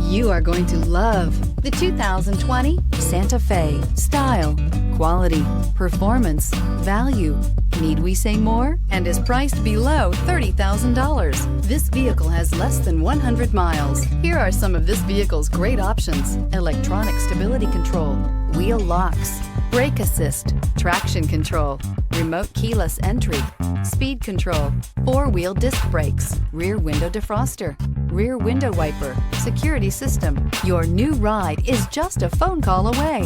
You are going to love the 2020 Santa Fe. Style, quality, performance, value. Need we say more? And is priced below $30,000. This vehicle has less than 100 miles. Here are some of this vehicle's great options: electronic stability control, wheel locks, brake assist, traction control, remote keyless entry, speed control, four-wheel disc brakes, rear window defroster, rear window wiper, security system. Your new ride is just a phone call away.